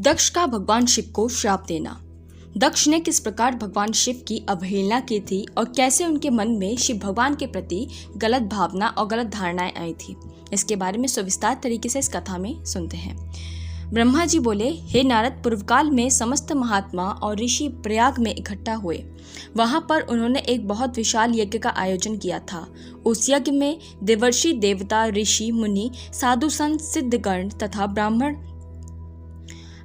दक्ष का भगवान शिव को श्राप देना। दक्ष ने किस प्रकार भगवान शिव की अवहेलना की थी और कैसे उनके मन में शिव भगवान के प्रति गलत भावना और गलत धारणाएं आई थी, इसके बारे में सविस्तार तरीके से इस कथा में सुनते हैं। ब्रह्मा जी बोले, हे नारद, पूर्वकाल में समस्त महात्मा और ऋषि प्रयाग में इकट्ठा हुए। वहां पर उन्होंने एक बहुत विशाल यज्ञ का आयोजन किया था। उस यज्ञ में देवर्षि, देवता, ऋषि, मुनि, साधु, संत, सिद्धगण तथा ब्राह्मण,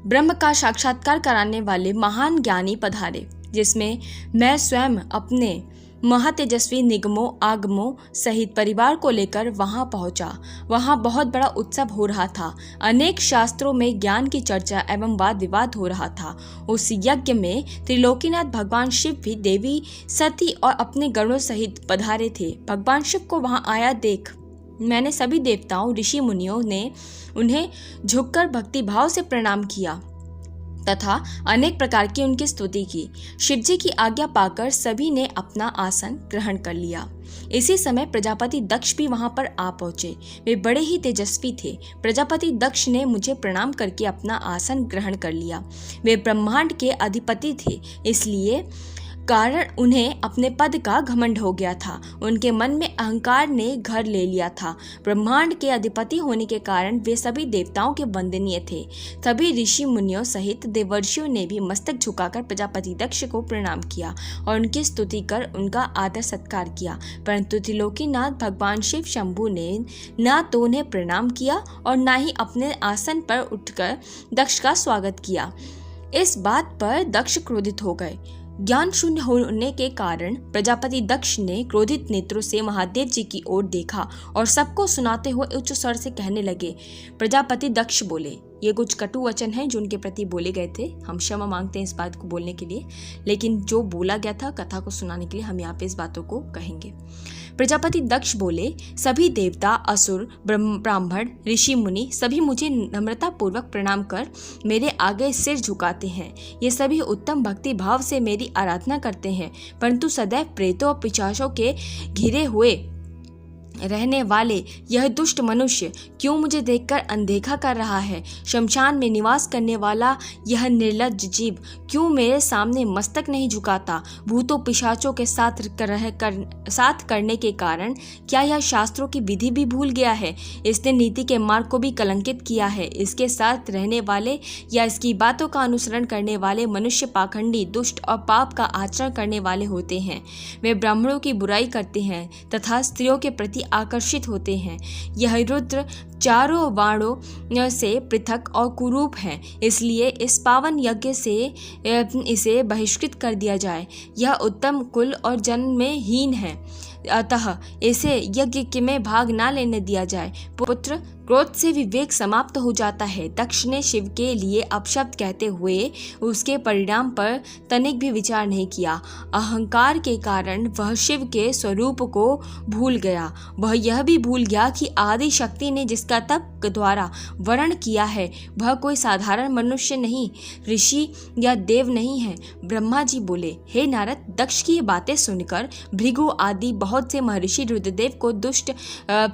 ब्रह्म का साक्षात्कार कराने वाले महान ज्ञानी पधारे, जिसमें मैं स्वयं अपने महातेजस्वी निगमों आगमों सहित परिवार को लेकर वहां पहुंचा। वहां बहुत बड़ा उत्सव हो रहा था। अनेक शास्त्रों में ज्ञान की चर्चा एवं वाद विवाद हो रहा था। उस यज्ञ में त्रिलोकीनाथ भगवान शिव भी देवी सती और अपने गणों सहित पधारे थे। भगवान शिव को वहां आया देख मैंने सभी देवताओं, ऋषि मुनियों ने उन्हें झुककर भक्ति भाव से प्रणाम किया तथा अनेक प्रकार की उनकी स्तुति की। शिवजी की आज्ञा पाकर सभी ने अपना आसन ग्रहण कर लिया। इसी समय प्रजापति दक्ष भी वहां पर आ पहुंचे। वे बड़े ही तेजस्वी थे। प्रजापति दक्ष ने मुझे प्रणाम करके अपना आसन ग्रहण कर लिया। वे ब्रह्मांड के अधिपति थे, इसलिए कारण उन्हें अपने पद का घमंड हो गया था। उनके मन में अहंकार ने घर ले लिया था। ब्रह्मांड के अधिपति होने के कारण वे सभी देवताओं के वंदनीय थे। सभी ऋषि मुनियों सहित देवर्षियों ने भी मस्तक झुकाकर प्रजापति दक्ष को प्रणाम किया और उनकी स्तुति कर उनका आदर सत्कार किया। परंतु त्रिलोकीनाथ भगवान शिव शंभु ने न तो उन्हें प्रणाम किया और न ही अपने आसन पर उठकर दक्ष का स्वागत किया। इस बात पर दक्ष क्रोधित हो गए। ज्ञान शून्य होने के कारण प्रजापति दक्ष ने क्रोधित नेत्रों से महादेव जी की ओर देखा और सबको सुनाते हुए उच्च स्वर से कहने लगे। प्रजापति दक्ष बोले, ये कुछ कटु वचन हैं जो उनके प्रति बोले गए थे। हम क्षमा मांगते हैं इस बात को बोलने के लिए, लेकिन जो बोला गया था कथा को सुनाने के लिए हम यहाँ पे इस बातों को कहेंगे। प्रजापति दक्ष बोले, सभी देवता, असुर, ब्राह्मण, ऋषि मुनि सभी मुझे नम्रता पूर्वक प्रणाम कर मेरे आगे सिर झुकाते हैं। ये सभी उत्तम भक्ति भाव से मेरी आराधना करते हैं, परंतु सदैव प्रेतों और पिशाचों के घिरे हुए रहने वाले यह दुष्ट मनुष्य क्यों मुझे देखकर अनदेखा कर रहा है? शमशान में निवास करने वाला यह निर्लज्ज जीव क्यों मेरे सामने मस्तक नहीं झुकाता? भूतों पिशाचों के साथ करने के कारण क्या यह शास्त्रों की विधि भी भूल गया है? इसने नीति के मार्ग को भी कलंकित किया है। इसके साथ रहने वाले या इसकी बातों का अनुसरण करने वाले मनुष्य पाखंडी, दुष्ट और पाप का आचरण करने वाले होते हैं। वे ब्राह्मणों की बुराई करते हैं तथा स्त्रियों के प्रति आकर्षित होते हैं। यह रुद्र चारों वाणों से पृथक और कुरूप है, इसलिए इस पावन यज्ञ से इसे बहिष्कृत कर दिया जाए। यह उत्तम कुल और जन्म में हीन है, अतः इसे यज्ञ में भाग ना लेने दिया जाए। पुत्र, क्रोध से विवेक समाप्त हो जाता है। दक्ष ने शिव के लिए अपशब्द कहते हुए उसके परिणाम पर तनिक भी विचार नहीं किया। अहंकार के कारण वह शिव के स्वरूप को भूल गया। वह यह भी भूल गया कि आदि शक्ति ने जिसका तप द्वारा वर्ण किया है वह कोई साधारण मनुष्य नहीं, ऋषि या देव नहीं है। ब्रह्मा जी बोले, हे नारद, दक्ष की बातें सुनकर भृगु आदि बहुत से महर्षि रुद्रदेव को दुष्ट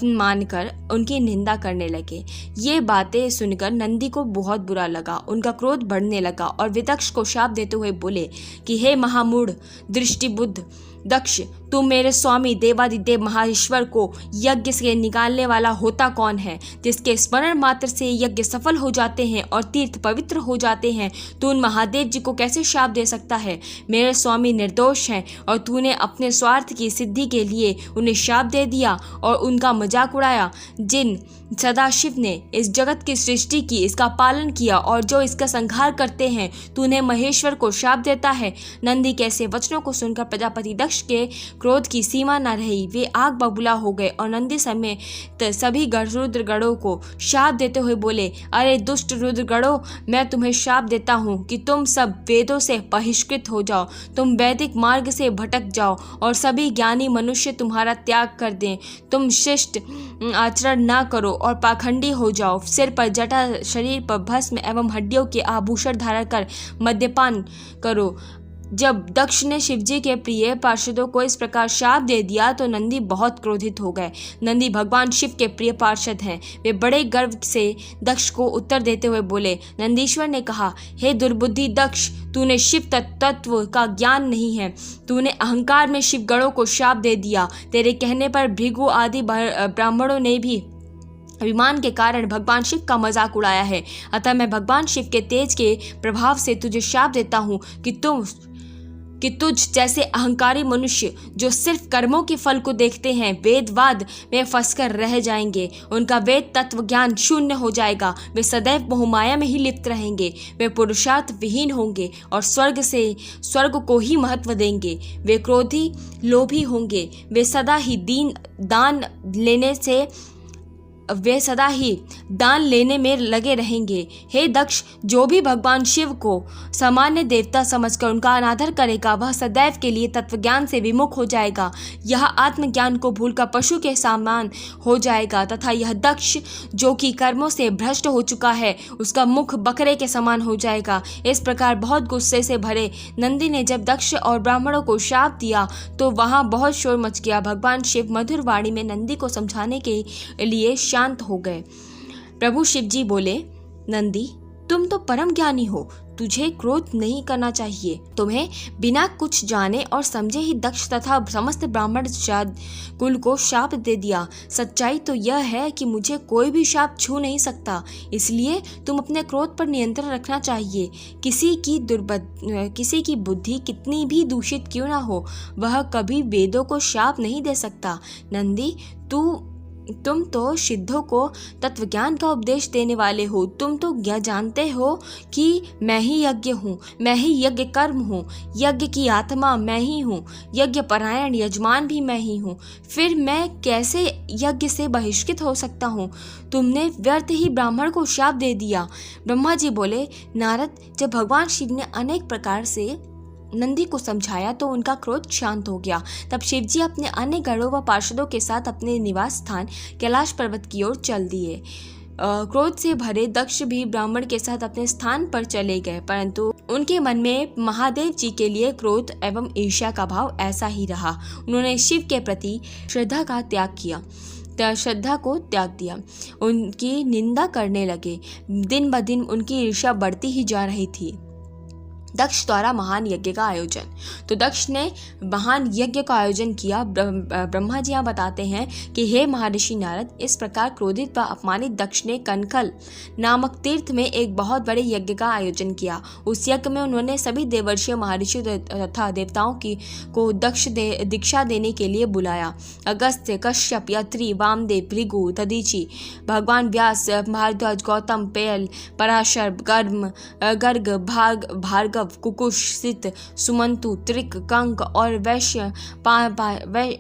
मानकर उनकी निंदा करने लगे। ये बातें सुनकर नंदी को बहुत बुरा लगा। उनका क्रोध बढ़ने लगा और वे दक्ष को शाप देते हुए बोले कि हे महामूढ़ दृष्टिबुद्ध दक्ष, तू मेरे स्वामी देवादिदेव महाईश्वर को यज्ञ से निकालने वाला होता कौन है? जिसके स्मरण मात्र से यज्ञ सफल हो जाते हैं और तीर्थ पवित्र हो जाते हैं, तू उन महादेव जी को कैसे शाप दे सकता है? मेरे स्वामी निर्दोष हैं और तूने अपने स्वार्थ की सिद्धि के लिए उन्हें शाप दे दिया और उनका मजाक उड़ाया। जिन सदाशिव ने इस जगत की सृष्टि की, इसका पालन किया और जो इसका संहार करते हैं, तूने महेश्वर को शाप देता है। नंदी के ऐसे वचनों को सुनकर प्रजापति दक्ष के क्रोध की सीमा न रही। वे आग बबूला हो गए और नंदी समेत सभी रुद्रगणों को शाप देते हुए बोले, अरे दुष्ट रुद्रगणों, मैं तुम्हें शाप देता हूँ कि तुम सब वेदों से बहिष्कृत हो जाओ, तुम वैदिक मार्ग से भटक जाओ और सभी ज्ञानी मनुष्य तुम्हारा त्याग कर दें। तुम शिष्ट आचरण न करो और पाखंडी हो जाओ। सिर पर जटा, शरीर पर भस्म एवं हड्डियों के आभूषण धारण कर मद्यपान करो। जब दक्ष ने शिवजी के प्रिय पार्षदों को इस प्रकार शाप दे दिया तो नंदी बहुत क्रोधित हो गए। नंदी भगवान शिव के प्रिय पार्षद हैं। वे बड़े गर्व से दक्ष को उत्तर देते हुए बोले। नंदीश्वर ने कहा, हे दुर्बुद्धि दक्ष, तूने शिव तत्व का ज्ञान नहीं है। तूने अहंकार में शिवगणों को शाप दे दिया। तेरे कहने पर भृगु आदि ब्राह्मणों ने भी अभिमान के कारण भगवान शिव का मजाक उड़ाया है। अतः मैं भगवान शिव के तेज के प्रभाव से तुझे शाप देता हूँ कि तुझ जैसे अहंकारी मनुष्य जो सिर्फ कर्मों के फल को देखते हैं, वेदवाद में फंसकर रह जाएंगे। उनका वेद तत्व ज्ञान शून्य हो जाएगा। वे सदैव मोहमाया में ही लिप्त रहेंगे। वे पुरुषार्थ विहीन होंगे और स्वर्ग को ही महत्व देंगे। वे क्रोधी, लोभी होंगे। वे सदा ही दान लेने में लगे रहेंगे। हे दक्ष, जो भी भगवान शिव को सामान्य देवता समझकर उनका अनादर करेगा, वह सदैव के लिए तत्वज्ञान से विमुख हो जाएगा। यह आत्मज्ञान को भूलकर पशु के समान हो जाएगा तथा यह दक्ष जो कि कर्मों से भ्रष्ट हो चुका है, उसका मुख बकरे के समान हो जाएगा। इस प्रकार बहुत गुस्से से भरे नंदी ने जब दक्ष और ब्राह्मणों को शाप दिया तो वहां बहुत शोर मच गया। भगवान शिव मधुर वाणी में नंदी को समझाने के लिए शांत हो गए। प्रभु शिव जी बोले, नंदी, तुम तो परम ज्ञानी हो, तुझे क्रोध नहीं करना चाहिए। तुम्हें बिना कुछ जाने और समझे ही दक्ष तथा समस्त ब्राह्मण कुल को शाप दे दिया। सच्चाई तो यह है कि मुझे कोई भी शाप छू नहीं सकता, इसलिए तुम अपने क्रोध पर नियंत्रण रखना चाहिए। किसी की बुद्धि कितनी भी दूषित क्यों ना हो, वह कभी वेदों को शाप नहीं दे सकता। नंदी, तुम तो सिद्धों को तत्वज्ञान का उपदेश देने वाले हो। तुम तो जानते हो कि मैं ही यज्ञ हूँ, मैं ही यज्ञ कर्म हूँ, यज्ञ की आत्मा मैं ही हूँ, यज्ञ परायण यजमान भी मैं ही हूँ। फिर मैं कैसे यज्ञ से बहिष्कृत हो सकता हूँ? तुमने व्यर्थ ही ब्राह्मण को शाप दे दिया। ब्रह्मा जी बोले, नारद, जब भगवान शिव ने अनेक प्रकार से नंदी को समझाया तो उनका क्रोध शांत हो गया। तब शिवजी अपने अन्य गणों व पार्षदों के साथ अपने निवास स्थान कैलाश पर्वत की ओर चल दिए। क्रोध से भरे दक्ष भी ब्राह्मण के साथ अपने स्थान पर चले गए, परंतु उनके मन में महादेव जी के लिए क्रोध एवं ईर्ष्या का भाव ऐसा ही रहा। उन्होंने शिव के प्रति श्रद्धा को त्याग दिया। उनकी निंदा करने लगे। दिन ब दिन उनकी ईर्ष्या बढ़ती ही जा रही थी। दक्ष द्वारा महान यज्ञ का आयोजन। तो दक्ष ने महान यज्ञ का आयोजन किया। ब्रह्मा जी यहाँ बताते हैं कि हे महर्षि नारद, इस प्रकार क्रोधित व अपमानित दक्ष ने कनखल नामक तीर्थ में एक बहुत बड़े यज्ञ का आयोजन किया। उस यज्ञ में उन्होंने सभी देवर्षि, महर्षि तथा देवताओं को दीक्षा देने के लिए बुलाया। अगस्त्य, कश्यप, यत्री, वामदेव, भृगु, दधीचि, भगवान व्यास, भारद्वाज, गौतम, पेयल, पराशर, गर्ग, भार्गव, कुकुश, सित, सुमंतु, त्रिक, कंक और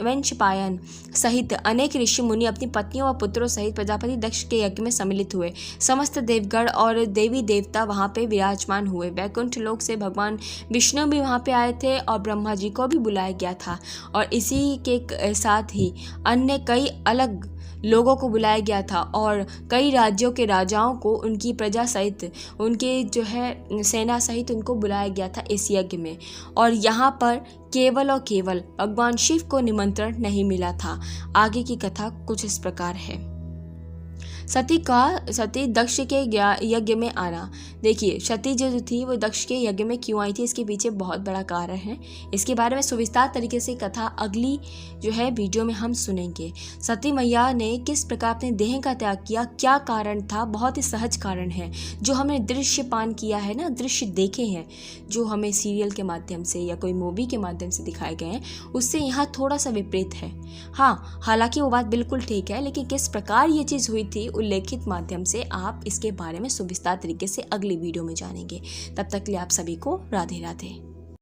वंशपायन सहित अनेक ऋषि मुनि अपनी पत्नियों व पुत्रों सहित प्रजापति दक्ष के यज्ञ में सम्मिलित हुए। समस्त देवगण और देवी देवता वहां पे विराजमान हुए। वैकुंठ लोक से भगवान विष्णु भी वहां पे आए थे और ब्रह्मा जी को भी बुलाया गया था, और इसी के साथ ही अन्य कई अलग लोगों को बुलाया गया था और कई राज्यों के राजाओं को उनकी प्रजा सहित, उनके सेना सहित उनको बुलाया गया था इस यज्ञ में। और यहाँ पर केवल और केवल भगवान शिव को निमंत्रण नहीं मिला था। आगे की कथा कुछ इस प्रकार है। सती दक्ष के यज्ञ में आना। देखिए, सती जो थी वो दक्ष के यज्ञ में क्यों आई थी, इसके पीछे बहुत बड़ा कारण है। इसके बारे में सुविस्तार तरीके से कथा अगली वीडियो में हम सुनेंगे। सती मैया ने किस प्रकार अपने देह का त्याग किया, क्या कारण था, बहुत ही सहज कारण है जो हमने दृश्य पान किया है ना, दृश्य देखे हैं जो हमें सीरियल के माध्यम से या कोई मूवी के माध्यम से दिखाए गए हैं, उससे यहाँ थोड़ा सा विपरीत है। हाँ, हालांकि वो बात बिल्कुल ठीक है, लेकिन किस प्रकार ये चीज़ हुई थी उल्लेखित माध्यम से आप इसके बारे में सुविस्तार तरीके से अगली वीडियो में जानेंगे। तब तक के लिए आप सभी को राधे राधे।